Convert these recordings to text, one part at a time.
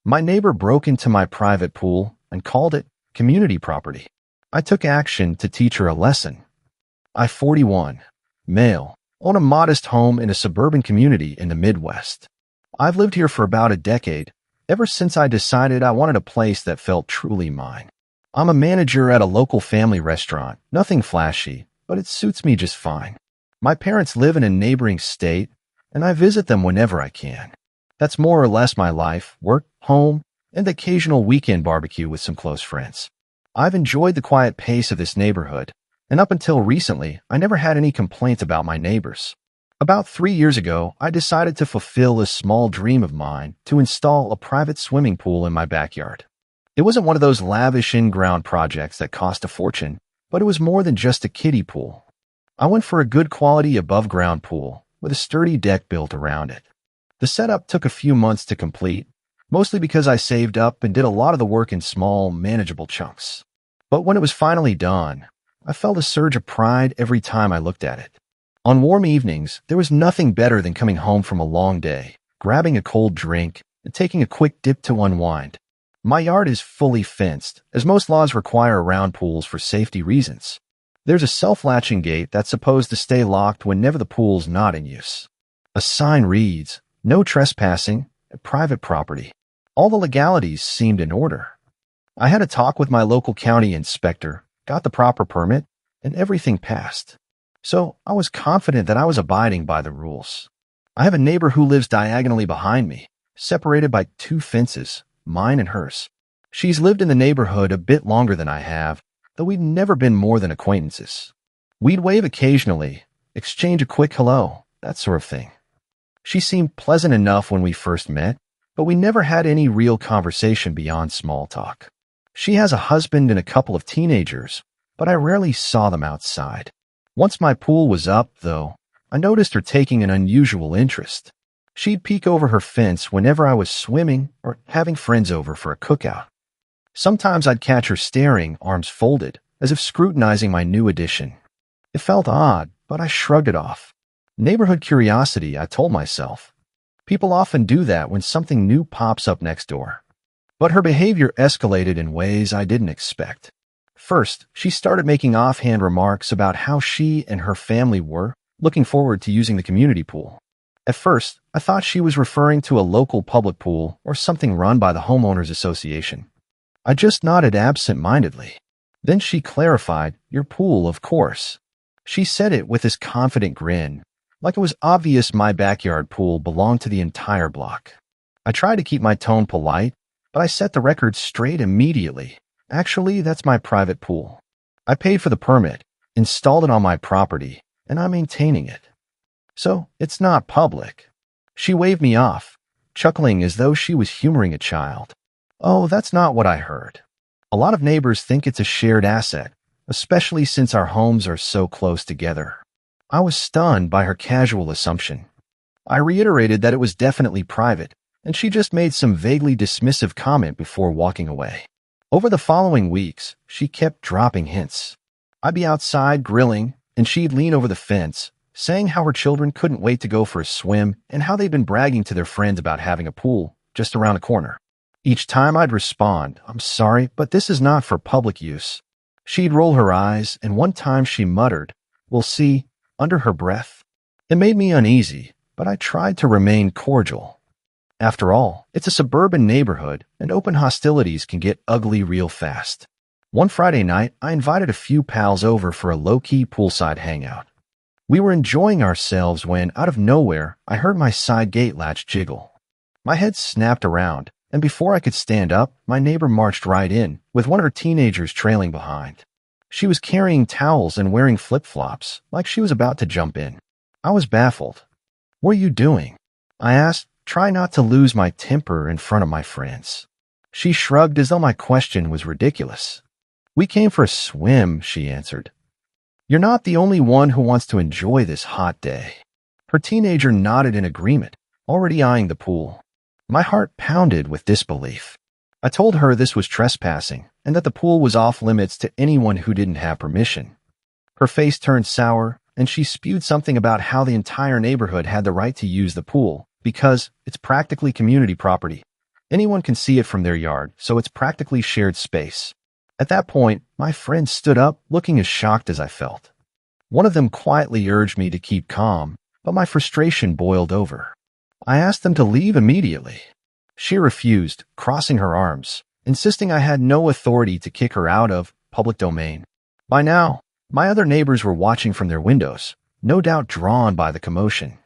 My neighbor broke into my private pool and called it community property. I took action to teach her a lesson. I, 41, male, own a modest home in a suburban community in the Midwest. I've lived here for about a decade, ever since I decided I wanted a place that felt truly mine. I'm a manager at a local family restaurant, nothing flashy, but it suits me just fine. My parents live in a neighboring state, and I visit them whenever I can. That's more or less my life, work, home, and the occasional weekend barbecue with some close friends. I've enjoyed the quiet pace of this neighborhood, and up until recently, I never had any complaints about my neighbors. About 3 years ago, I decided to fulfill a small dream of mine to install a private swimming pool in my backyard. It wasn't one of those lavish in-ground projects that cost a fortune, but it was more than just a kiddie pool. I went for a good quality above-ground pool with a sturdy deck built around it. The setup took a few months to complete, mostly because I saved up and did a lot of the work in small, manageable chunks. But when it was finally done, I felt a surge of pride every time I looked at it. On warm evenings, there was nothing better than coming home from a long day, grabbing a cold drink, and taking a quick dip to unwind. My yard is fully fenced, as most laws require round pools for safety reasons. There's a self-latching gate that's supposed to stay locked whenever the pool's not in use. A sign reads, "No trespassing at private property." All the legalities seemed in order. I had a talk with my local county inspector, got the proper permit, and everything passed. So I was confident that I was abiding by the rules. I have a neighbor who lives diagonally behind me, separated by 2 fences, mine and hers. She's lived in the neighborhood a bit longer than I have, though we'd never been more than acquaintances. We'd wave occasionally, exchange a quick hello, that sort of thing. She seemed pleasant enough when we first met, but we never had any real conversation beyond small talk. She has a husband and a couple of teenagers, but I rarely saw them outside. Once my pool was up, though, I noticed her taking an unusual interest. She'd peek over her fence whenever I was swimming or having friends over for a cookout. Sometimes I'd catch her staring, arms folded, as if scrutinizing my new addition. It felt odd, but I shrugged it off. Neighborhood curiosity, I told myself. People often do that when something new pops up next door. But her behavior escalated in ways I didn't expect. First, she started making offhand remarks about how she and her family were looking forward to using the community pool. At first, I thought she was referring to a local public pool or something run by the homeowners association. I just nodded absent-mindedly. Then she clarified, "Your pool, of course." She said it with this confident grin, like it was obvious my backyard pool belonged to the entire block. I tried to keep my tone polite, but I set the record straight immediately. Actually, that's my private pool. I paid for the permit, installed it on my property, and I'm maintaining it. So, it's not public. She waved me off, chuckling as though she was humoring a child. Oh, that's not what I heard. A lot of neighbors think it's a shared asset, especially since our homes are so close together. I was stunned by her casual assumption. I reiterated that it was definitely private, and she just made some vaguely dismissive comment before walking away. Over the following weeks, she kept dropping hints. I'd be outside grilling, and she'd lean over the fence, saying how her children couldn't wait to go for a swim and how they'd been bragging to their friends about having a pool just around the corner. Each time I'd respond, "I'm sorry, but this is not for public use." She'd roll her eyes, and one time she muttered, "We'll see," under her breath. It made me uneasy, but I tried to remain cordial. After all, it's a suburban neighborhood, and open hostilities can get ugly real fast. One Friday night, I invited a few pals over for a low-key poolside hangout. We were enjoying ourselves when, out of nowhere, I heard my side gate latch jiggle. My head snapped around, and before I could stand up, my neighbor marched right in, with one of her teenagers trailing behind. She was carrying towels and wearing flip-flops, like she was about to jump in. I was baffled. "What are you doing?" I asked, trying not to lose my temper in front of my friends. She shrugged as though my question was ridiculous. "We came for a swim," she answered. "You're not the only one who wants to enjoy this hot day." Her teenager nodded in agreement, already eyeing the pool. My heart pounded with disbelief. I told her this was trespassing and that the pool was off limits to anyone who didn't have permission. Her face turned sour, and she spewed something about how the entire neighborhood had the right to use the pool because it's practically community property. Anyone can see it from their yard, so it's practically shared space. At that point, my friends stood up, looking as shocked as I felt. One of them quietly urged me to keep calm, but my frustration boiled over. I asked them to leave immediately. She refused, crossing her arms, insisting I had no authority to kick her out of public domain. By now, my other neighbors were watching from their windows, no doubt drawn by the commotion.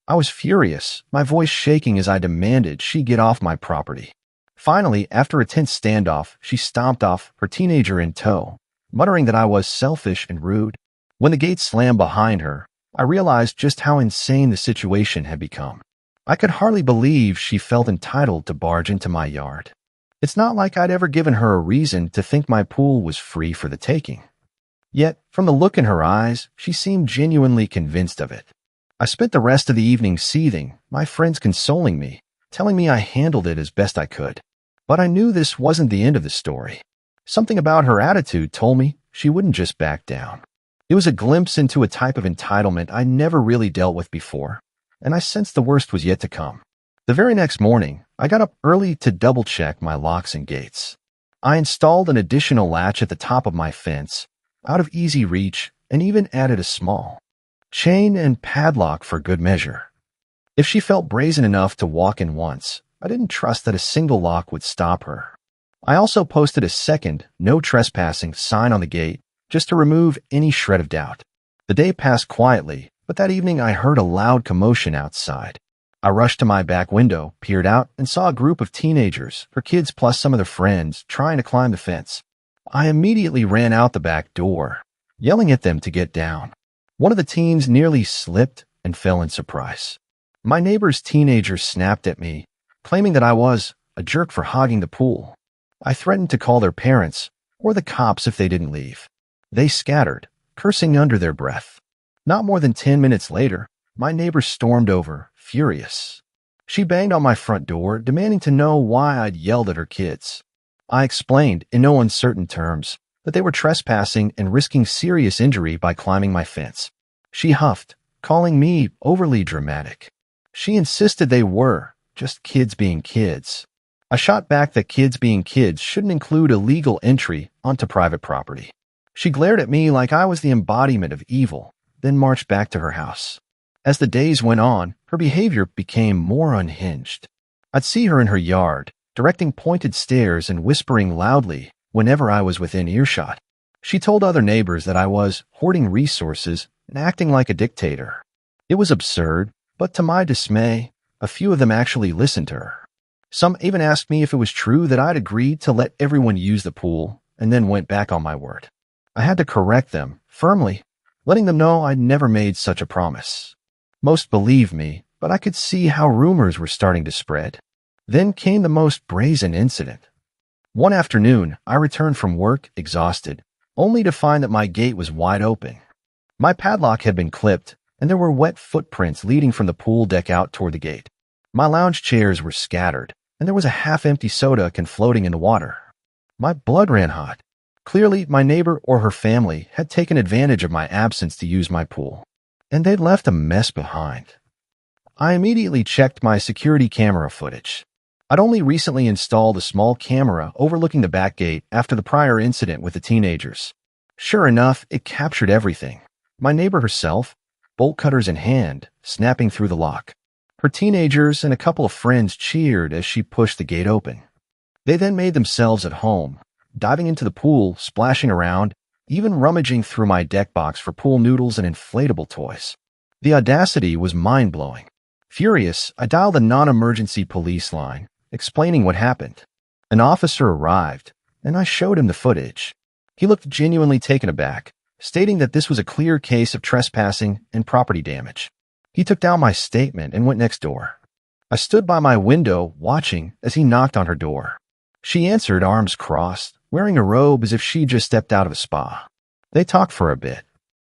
I was furious, my voice shaking as I demanded she get off my property. Finally, after a tense standoff, she stomped off, her teenager in tow, muttering that I was selfish and rude. When the gate slammed behind her, I realized just how insane the situation had become. I could hardly believe she felt entitled to barge into my yard. It's not like I'd ever given her a reason to think my pool was free for the taking. Yet, from the look in her eyes, she seemed genuinely convinced of it. I spent the rest of the evening seething, my friends consoling me, telling me I handled it as best I could. But I knew this wasn't the end of the story. Something about her attitude told me she wouldn't just back down. It was a glimpse into a type of entitlement I never really dealt with before, and I sensed the worst was yet to come. The very next morning, I got up early to double-check my locks and gates. I installed an additional latch at the top of my fence, out of easy reach, and even added a small chain and padlock for good measure. If she felt brazen enough to walk in once, I didn't trust that a single lock would stop her. I also posted a second "no trespassing" sign on the gate, just to remove any shred of doubt. The day passed quietly, but that evening I heard a loud commotion outside. I rushed to my back window, peered out, and saw a group of teenagers, her kids plus some of their friends, trying to climb the fence. I immediately ran out the back door, yelling at them to get down. One of the teens nearly slipped and fell in surprise. My neighbor's teenager snapped at me, claiming that I was a jerk for hogging the pool. I threatened to call their parents or the cops if they didn't leave. They scattered, cursing under their breath. Not more than 10 minutes later, my neighbor stormed over, furious. She banged on my front door, demanding to know why I'd yelled at her kids. I explained, in no uncertain terms, that they were trespassing and risking serious injury by climbing my fence. She huffed, calling me overly dramatic. She insisted they were just kids being kids. I shot back that kids being kids shouldn't include illegal entry onto private property. She glared at me like I was the embodiment of evil, then marched back to her house. As the days went on, her behavior became more unhinged. I'd see her in her yard, directing pointed stares and whispering loudly whenever I was within earshot. She told other neighbors that I was hoarding resources and acting like a dictator. It was absurd, but to my dismay, a few of them actually listened to her. Some even asked me if it was true that I'd agreed to let everyone use the pool and then went back on my word. I had to correct them, firmly, letting them know I'd never made such a promise. Most believed me, but I could see how rumors were starting to spread. Then came the most brazen incident. One afternoon, I returned from work, exhausted, only to find that my gate was wide open. My padlock had been clipped, and there were wet footprints leading from the pool deck out toward the gate. My lounge chairs were scattered, and there was a half-empty soda can floating in the water. My blood ran hot. Clearly, my neighbor or her family had taken advantage of my absence to use my pool, and they'd left a mess behind. I immediately checked my security camera footage. I'd only recently installed a small camera overlooking the back gate after the prior incident with the teenagers. Sure enough, it captured everything. My neighbor herself, bolt cutters in hand, snapping through the lock. Her teenagers and a couple of friends cheered as she pushed the gate open. They then made themselves at home, diving into the pool, splashing around, even rummaging through my deck box for pool noodles and inflatable toys. The audacity was mind-blowing. Furious, I dialed a non-emergency police line, explaining what happened. An officer arrived, and I showed him the footage. He looked genuinely taken aback, stating that this was a clear case of trespassing and property damage. He took down my statement and went next door. I stood by my window, watching as he knocked on her door. She answered, arms crossed, wearing a robe as if she just stepped out of a spa. They talked for a bit.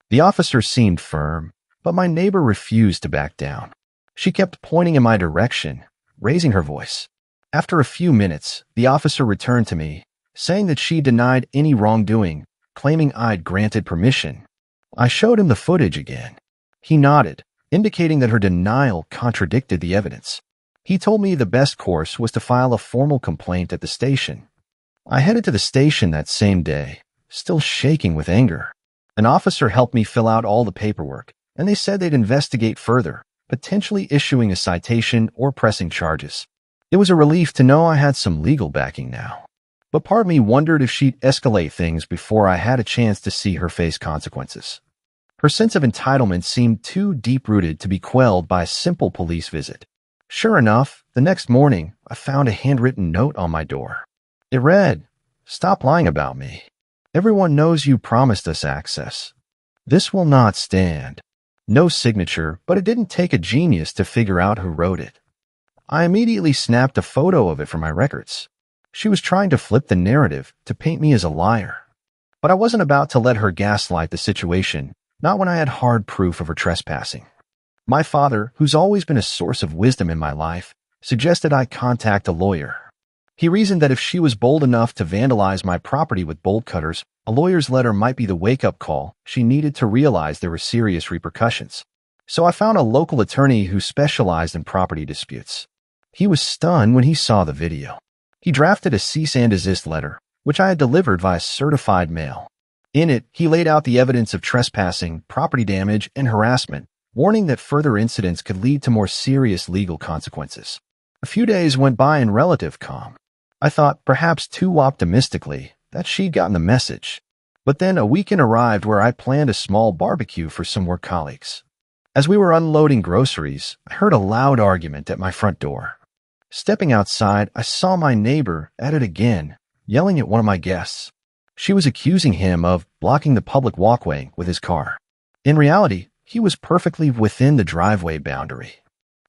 The officer seemed firm, but my neighbor refused to back down. She kept pointing in my direction, raising her voice. After a few minutes, the officer returned to me, saying that she denied any wrongdoing, claiming I'd granted permission. I showed him the footage again. He nodded, indicating that her denial contradicted the evidence. He told me the best course was to file a formal complaint at the station. I headed to the station that same day, still shaking with anger. An officer helped me fill out all the paperwork, and they said they'd investigate further, potentially issuing a citation or pressing charges. It was a relief to know I had some legal backing now. But part of me wondered if she'd escalate things before I had a chance to see her face consequences. Her sense of entitlement seemed too deep-rooted to be quelled by a simple police visit. Sure enough, the next morning, I found a handwritten note on my door. It read, "Stop lying about me. Everyone knows you promised us access. This will not stand." No signature, but it didn't take a genius to figure out who wrote it. I immediately snapped a photo of it for my records. She was trying to flip the narrative to paint me as a liar. But I wasn't about to let her gaslight the situation, not when I had hard proof of her trespassing. My father, who's always been a source of wisdom in my life, suggested I contact a lawyer. He reasoned that if she was bold enough to vandalize my property with bolt cutters, a lawyer's letter might be the wake-up call she needed to realize there were serious repercussions. So I found a local attorney who specialized in property disputes. He was stunned when he saw the video. He drafted a cease and desist letter, which I had delivered via certified mail. In it, he laid out the evidence of trespassing, property damage, and harassment, warning that further incidents could lead to more serious legal consequences. A few days went by in relative calm. I thought, perhaps too optimistically, that she'd gotten the message. But then a weekend arrived where I planned a small barbecue for some work colleagues. As we were unloading groceries, I heard a loud argument at my front door. Stepping outside, I saw my neighbor at it again, yelling at one of my guests. She was accusing him of blocking the public walkway with his car. In reality, he was perfectly within the driveway boundary.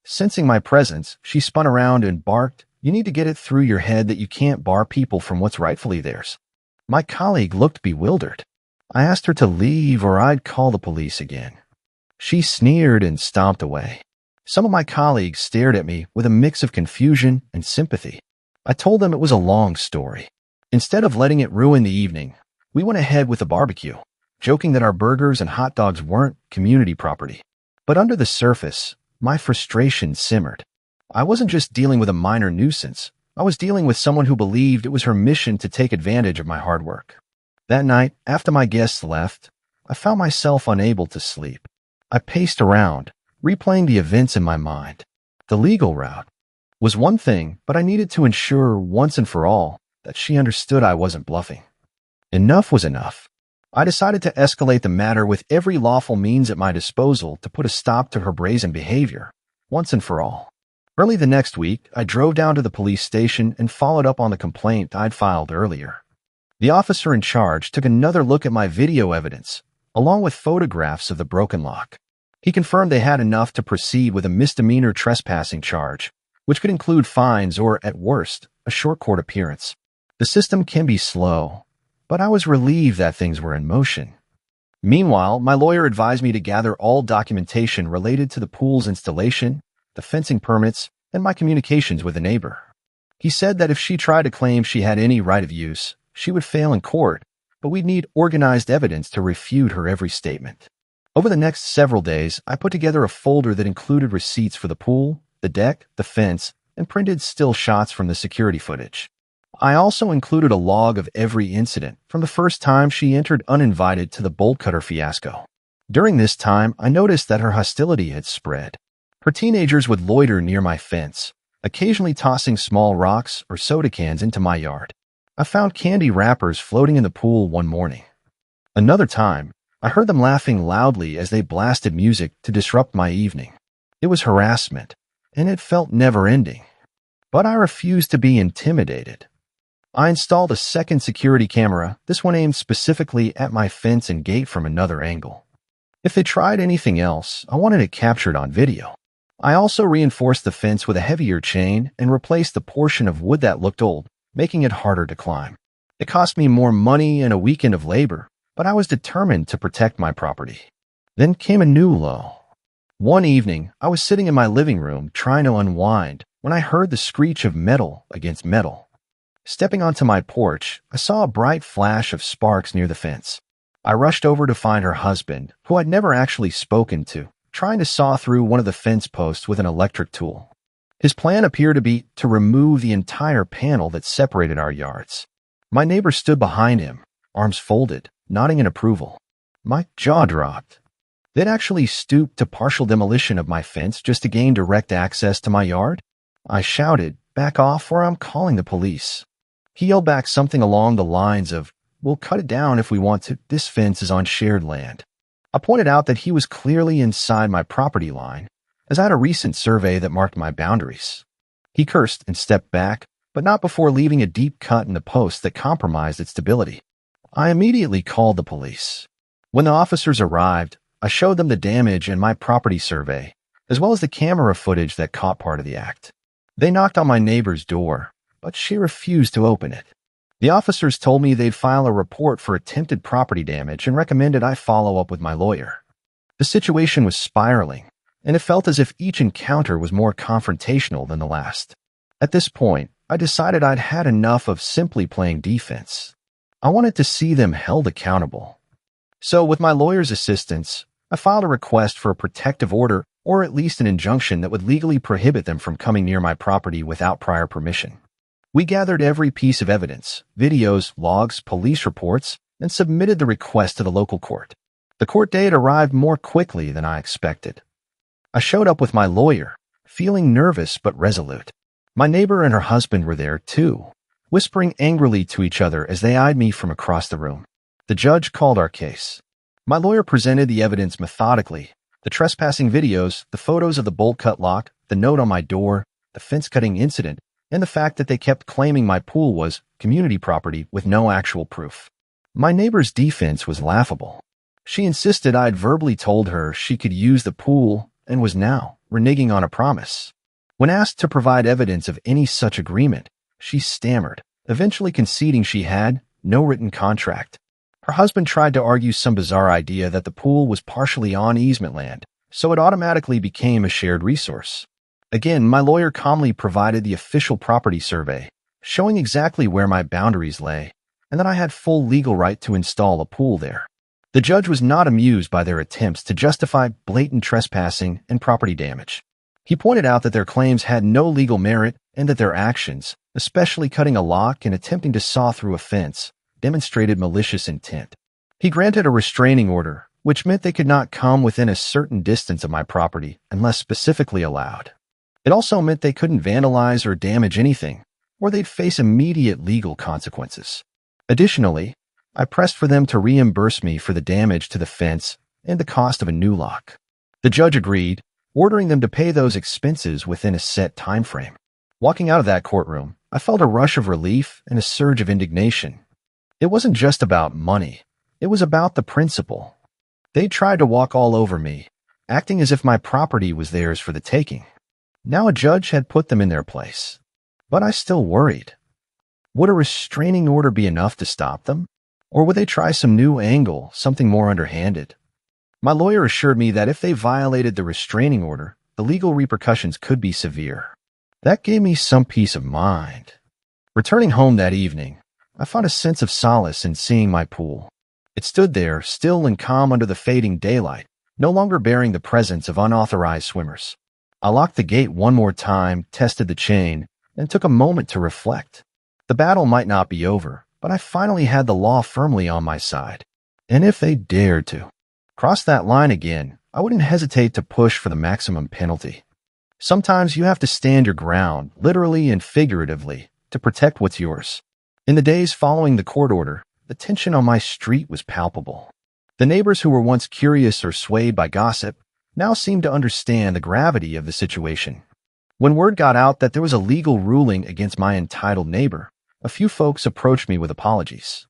Sensing my presence, she spun around and barked, "You need to get it through your head that you can't bar people from what's rightfully theirs." My colleague looked bewildered. I asked her to leave or I'd call the police again. She sneered and stomped away. Some of my colleagues stared at me with a mix of confusion and sympathy. I told them it was a long story. Instead of letting it ruin the evening, we went ahead with the barbecue, joking that our burgers and hot dogs weren't community property. But under the surface, my frustration simmered. I wasn't just dealing with a minor nuisance. I was dealing with someone who believed it was her mission to take advantage of my hard work. That night, after my guests left, I found myself unable to sleep. I paced around, replaying the events in my mind. The legal route was one thing, but I needed to ensure once and for all that she understood I wasn't bluffing. Enough was enough. I decided to escalate the matter with every lawful means at my disposal to put a stop to her brazen behavior, once and for all. Early the next week, I drove down to the police station and followed up on the complaint I'd filed earlier. The officer in charge took another look at my video evidence, along with photographs of the broken lock. He confirmed they had enough to proceed with a misdemeanor trespassing charge, which could include fines or, at worst, a short court appearance. The system can be slow, but I was relieved that things were in motion. Meanwhile, my lawyer advised me to gather all documentation related to the pool's installation, the fencing permits, and my communications with the neighbor. He said that if she tried to claim she had any right of use, she would fail in court, but we'd need organized evidence to refute her every statement. Over the next several days, I put together a folder that included receipts for the pool, the deck, the fence, and printed still shots from the security footage. I also included a log of every incident from the first time she entered uninvited to the bolt cutter fiasco. During this time, I noticed that her hostility had spread. Her teenagers would loiter near my fence, occasionally tossing small rocks or soda cans into my yard. I found candy wrappers floating in the pool one morning. Another time, I heard them laughing loudly as they blasted music to disrupt my evening. It was harassment, and it felt never-ending. But I refused to be intimidated. I installed a second security camera, this one aimed specifically at my fence and gate from another angle. If they tried anything else, I wanted it captured on video. I also reinforced the fence with a heavier chain and replaced the portion of wood that looked old, making it harder to climb. It cost me more money and a weekend of labor, but I was determined to protect my property. Then came a new low. One evening, I was sitting in my living room trying to unwind when I heard the screech of metal against metal. Stepping onto my porch, I saw a bright flash of sparks near the fence. I rushed over to find her husband, who I'd never actually spoken to, trying to saw through one of the fence posts with an electric tool. His plan appeared to be to remove the entire panel that separated our yards. My neighbor stood behind him, arms folded, nodding in approval. My jaw dropped. They'd actually stooped to partial demolition of my fence just to gain direct access to my yard? I shouted, "Back off or I'm calling the police." He yelled back something along the lines of, "We'll cut it down if we want to. This fence is on shared land." I pointed out that he was clearly inside my property line, as I had a recent survey that marked my boundaries. He cursed and stepped back, but not before leaving a deep cut in the post that compromised its stability. I immediately called the police. When the officers arrived, I showed them the damage in my property survey, as well as the camera footage that caught part of the act. They knocked on my neighbor's door, but she refused to open it. The officers told me they'd file a report for attempted property damage and recommended I follow up with my lawyer. The situation was spiraling, and it felt as if each encounter was more confrontational than the last. At this point, I decided I'd had enough of simply playing defense. I wanted to see them held accountable. So, with my lawyer's assistance, I filed a request for a protective order or at least an injunction that would legally prohibit them from coming near my property without prior permission. We gathered every piece of evidence, videos, logs, police reports, and submitted the request to the local court. The court date arrived more quickly than I expected. I showed up with my lawyer, feeling nervous but resolute. My neighbor and her husband were there too, whispering angrily to each other as they eyed me from across the room. The judge called our case. My lawyer presented the evidence methodically: the trespassing videos, the photos of the bolt-cut lock, the note on my door, the fence-cutting incident, and the fact that they kept claiming my pool was community property with no actual proof. My neighbor's defense was laughable. She insisted I'd verbally told her she could use the pool and was now reneging on a promise. When asked to provide evidence of any such agreement, she stammered, eventually conceding she had no written contract. Her husband tried to argue some bizarre idea that the pool was partially on easement land, so it automatically became a shared resource. Again, my lawyer calmly provided the official property survey, showing exactly where my boundaries lay, and that I had full legal right to install a pool there. The judge was not amused by their attempts to justify blatant trespassing and property damage. He pointed out that their claims had no legal merit and that their actions, especially cutting a lock and attempting to saw through a fence, demonstrated malicious intent. He granted a restraining order, which meant they could not come within a certain distance of my property unless specifically allowed. It also meant they couldn't vandalize or damage anything, or they'd face immediate legal consequences. Additionally, I pressed for them to reimburse me for the damage to the fence and the cost of a new lock. The judge agreed, ordering them to pay those expenses within a set time frame. Walking out of that courtroom, I felt a rush of relief and a surge of indignation. It wasn't just about money. It was about the principle. They tried to walk all over me, acting as if my property was theirs for the taking. Now a judge had put them in their place. But I still worried. Would a restraining order be enough to stop them? Or would they try some new angle, something more underhanded? My lawyer assured me that if they violated the restraining order, the legal repercussions could be severe. That gave me some peace of mind. Returning home that evening, I found a sense of solace in seeing my pool. It stood there, still and calm under the fading daylight, no longer bearing the presence of unauthorized swimmers. I locked the gate one more time, tested the chain, and took a moment to reflect. The battle might not be over, but I finally had the law firmly on my side. And if they dared to cross that line again, I wouldn't hesitate to push for the maximum penalty. Sometimes you have to stand your ground, literally and figuratively, to protect what's yours. In the days following the court order, the tension on my street was palpable. The neighbors who were once curious or swayed by gossip now seemed to understand the gravity of the situation. When word got out that there was a legal ruling against my entitled neighbor, a few folks approached me with apologies.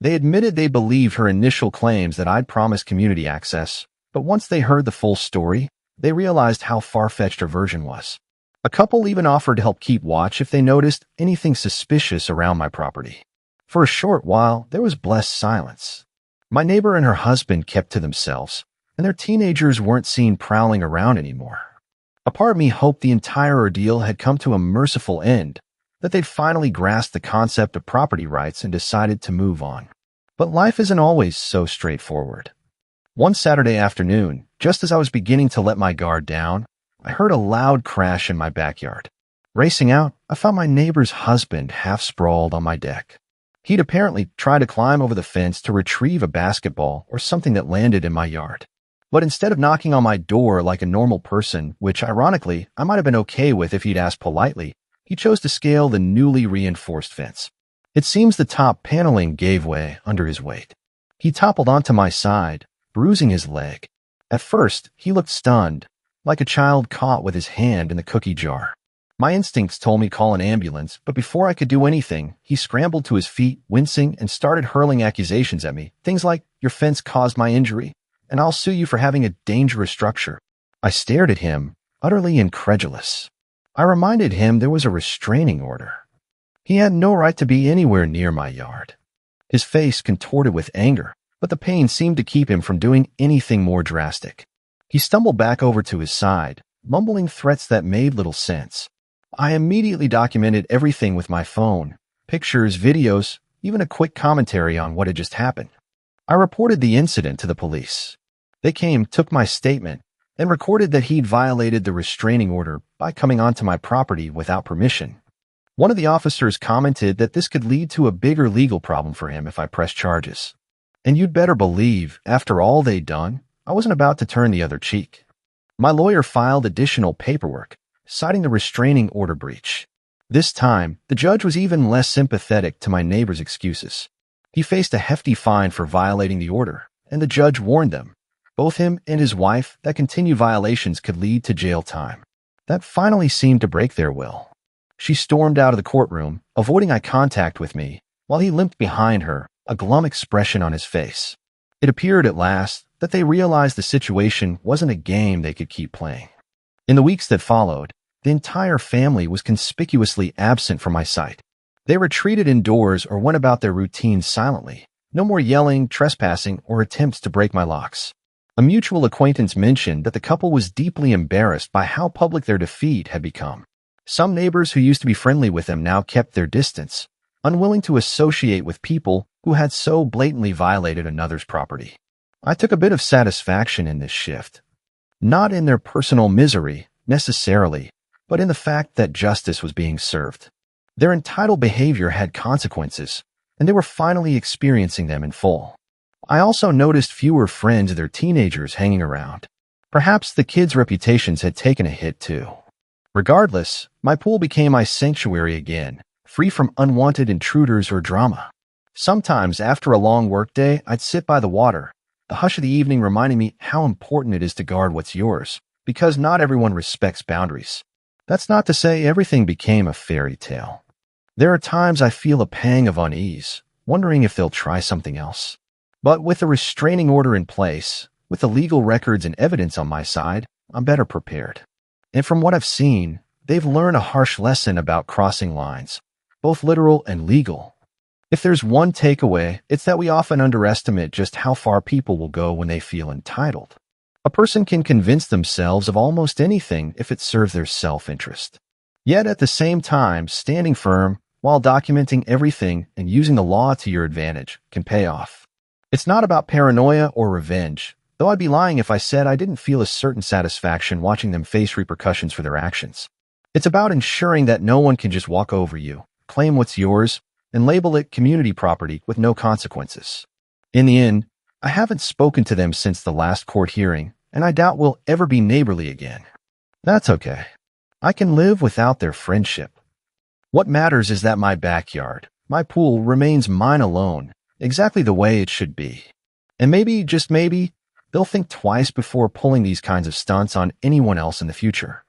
They admitted they believed her initial claims that I'd promised community access, but once they heard the full story, they realized how far-fetched her version was. A couple even offered to help keep watch if they noticed anything suspicious around my property. For a short while, there was blessed silence. My neighbor and her husband kept to themselves, and their teenagers weren't seen prowling around anymore. A part of me hoped the entire ordeal had come to a merciful end, that they'd finally grasped the concept of property rights and decided to move on. But life isn't always so straightforward. One Saturday afternoon, just as I was beginning to let my guard down, I heard a loud crash in my backyard. Racing out, I found my neighbor's husband half sprawled on my deck. He'd apparently tried to climb over the fence to retrieve a basketball or something that landed in my yard. But instead of knocking on my door like a normal person, which ironically I might have been okay with if he'd asked politely, he chose to scale the newly reinforced fence. It seems the top paneling gave way under his weight. He toppled onto my side, bruising his leg. At first, he looked stunned, like a child caught with his hand in the cookie jar. My instincts told me call an ambulance, but before I could do anything, he scrambled to his feet, wincing, and started hurling accusations at me. Things like, "Your fence caused my injury, and I'll sue you for having a dangerous structure." I stared at him, utterly incredulous. I reminded him there was a restraining order. He had no right to be anywhere near my yard. His face contorted with anger, but the pain seemed to keep him from doing anything more drastic. He stumbled back over to his side, mumbling threats that made little sense. I immediately documented everything with my phone, pictures, videos, even a quick commentary on what had just happened. I reported the incident to the police. They came, took my statement, and recorded that he'd violated the restraining order by coming onto my property without permission. One of the officers commented that this could lead to a bigger legal problem for him if I pressed charges. And you'd better believe, after all they'd done, I wasn't about to turn the other cheek. My lawyer filed additional paperwork, citing the restraining order breach. This time, the judge was even less sympathetic to my neighbor's excuses. He faced a hefty fine for violating the order, and the judge warned them, both him and his wife, that continued violations could lead to jail time. That finally seemed to break their will. She stormed out of the courtroom, avoiding eye contact with me, while he limped behind her, a glum expression on his face. It appeared at last that they realized the situation wasn't a game they could keep playing. In the weeks that followed, the entire family was conspicuously absent from my sight. They retreated indoors or went about their routines silently. No more yelling, trespassing, or attempts to break my locks. A mutual acquaintance mentioned that the couple was deeply embarrassed by how public their defeat had become. Some neighbors who used to be friendly with them now kept their distance, unwilling to associate with people who had so blatantly violated another's property. I took a bit of satisfaction in this shift. Not in their personal misery, necessarily, but in the fact that justice was being served. Their entitled behavior had consequences, and they were finally experiencing them in full. I also noticed fewer friends of their teenagers hanging around. Perhaps the kids' reputations had taken a hit too. Regardless, my pool became my sanctuary again, free from unwanted intruders or drama. Sometimes, after a long workday, I'd sit by the water, the hush of the evening reminding me how important it is to guard what's yours, because not everyone respects boundaries. That's not to say everything became a fairy tale. There are times I feel a pang of unease, wondering if they'll try something else. But with a restraining order in place, with the legal records and evidence on my side, I'm better prepared. And from what I've seen, they've learned a harsh lesson about crossing lines, both literal and legal. If there's one takeaway, it's that we often underestimate just how far people will go when they feel entitled. A person can convince themselves of almost anything if it serves their self-interest. Yet at the same time, standing firm while documenting everything and using the law to your advantage can pay off. It's not about paranoia or revenge, though I'd be lying if I said I didn't feel a certain satisfaction watching them face repercussions for their actions. It's about ensuring that no one can just walk over you, claim what's yours, and label it community property with no consequences. In the end, I haven't spoken to them since the last court hearing, and I doubt we'll ever be neighborly again. That's okay. I can live without their friendship. What matters is that my backyard, my pool, remains mine alone, exactly the way it should be. And maybe, just maybe, they'll think twice before pulling these kinds of stunts on anyone else in the future.